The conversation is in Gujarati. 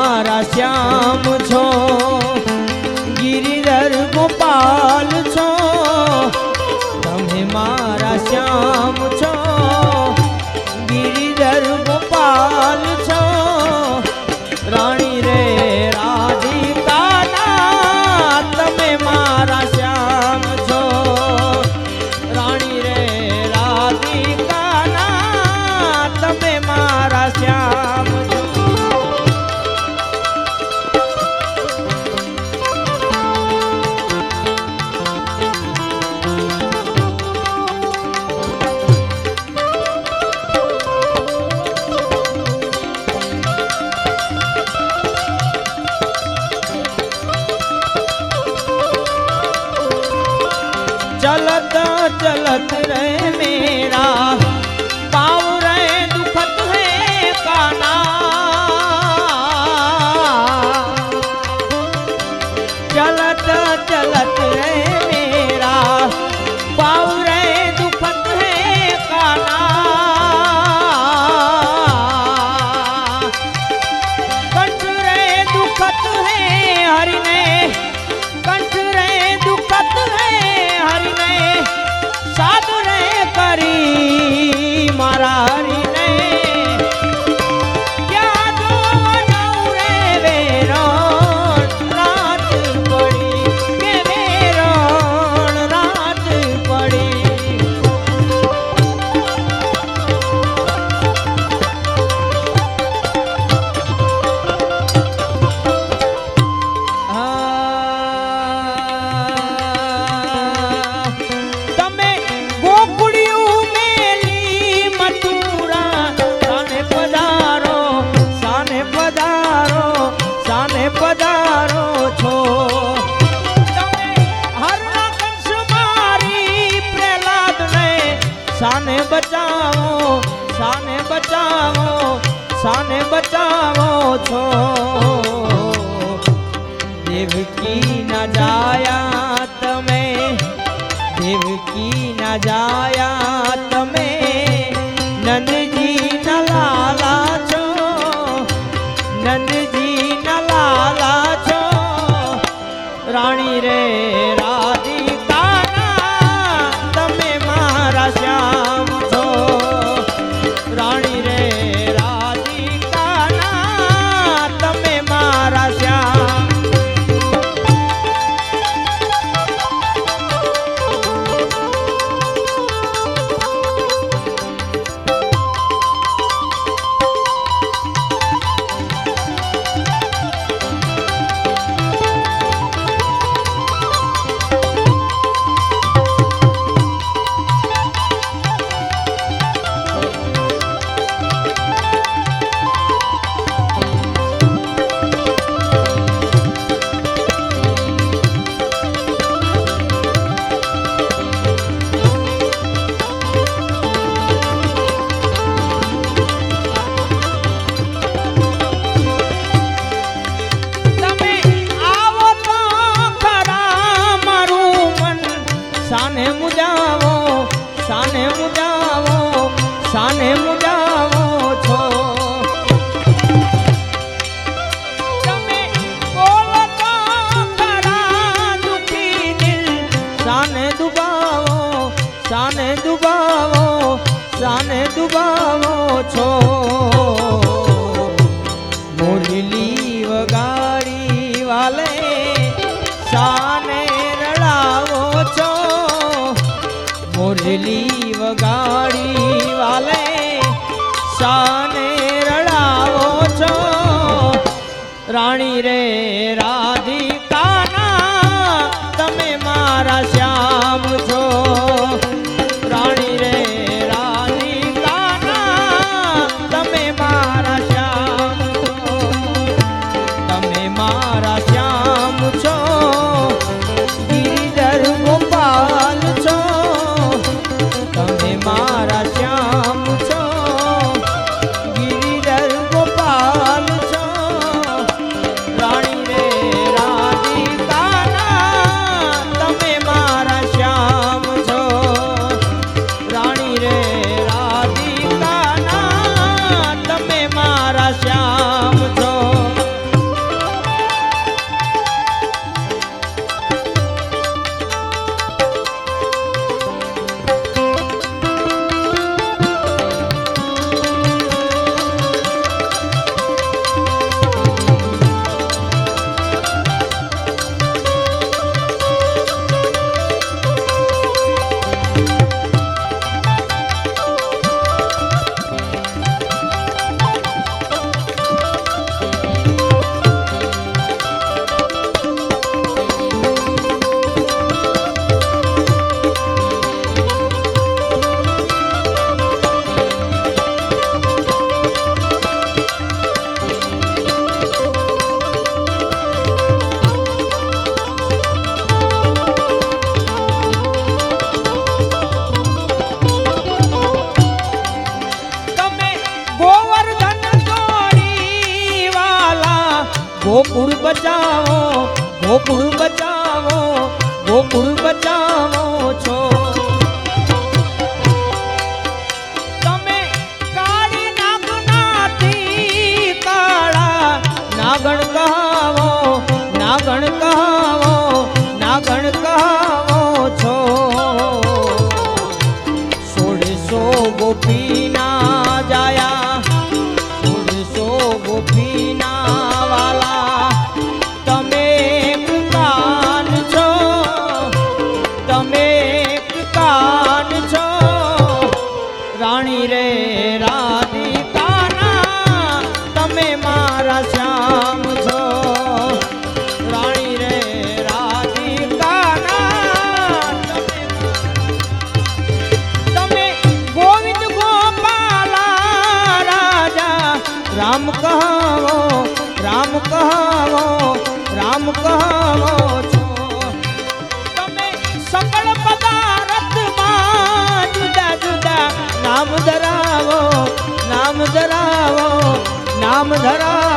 મારા શ્યામ છો, ગિરિધર ગોપાલ છો, તમે મારા શ્યામ છો, ગિરિધર ગોપાલ છો, રાણી રે રાધિકાના તમે મારા શ્યામ છો, રાણી રે રાધિકાના તમે મારા શ્યામ છો. चलत चलत रे मेरा पाँव रे दुखत है काना, चलत चलत रे मेरा पाँव रे दुखत है काना, कंठ रे दुखत है हरि ने, कंठ रे दुखत है हरि ने, साधु रे करी मारा हरि ने, क्या जो जाऊं रे वेरण रात पड़ी, के वेरण रात पड़ी. તમે ગોકુળિયું મેલી મથુરા, સાને પધારો, સાને પધારો, સાને પધારો છો. તમે હરના કંસ મારી પ્રહલાદને સાને બચાવો, સાને બચાવો, સાને બચાવો છો. દેવકી ના જાયા તમે, દેવકી ના જાયા તમે, નંદજી ના લાલા છો, નંદજી ના લાલા છો, રાણી રે રાધિકાના તમે મારા શ્યામ છો, રાણી રે રાધિકાના તમે મારા શ્યામ. સાને મુજાવો, સાને મુજાવો, સાને મુજાવો છો. તમે બોલો તો ખરા દુખી દિલ, સાને દુબાવો, સાને દુબાવો, સાને દુબાવો છો. મુરલી વગાડી વાલે સાને રડાવો છો, મુરલી વગાડી વાલે સાને રડાવો છો. રાણી રે રાધિકાના તમે મારા શ્યામ છો, રાણી રે રાધિકાના તમે મારા શ્યામ છો, તમે મારા શ્યામ છો, ગિરિધર ગોપાલ છો, તમે મારા શ્યામ છો, ગિરિધર ગોપાલ છો, રાણી રે રાધા. ગોકુળ બચાવો, ગોકુળ બચાવો, ગોકુળ બચાવો છો. તમે કાળી નાગનાથી કાળા નાગણ કહાવો, નાગણ કહાવો, નાગણ કહાવો છો. 1600 ગોપીના જાયા, 1600 ગોપીના વાલા, તમે કાન છો, તમે કાન છો. રાણી રે રાધિકાના તમે મારા શ્યામ છો. રાણી રે રાધિકાના તમે ગોવિંદ ગોપાલા રાજા રામ કહાવો, રામ કહાવો, રામ કહાવો છો. તમે સકળ પદાર્થમાં જુદા જુદા નામ ધરાવો, નામ ધરાવો, નામ ધરાવો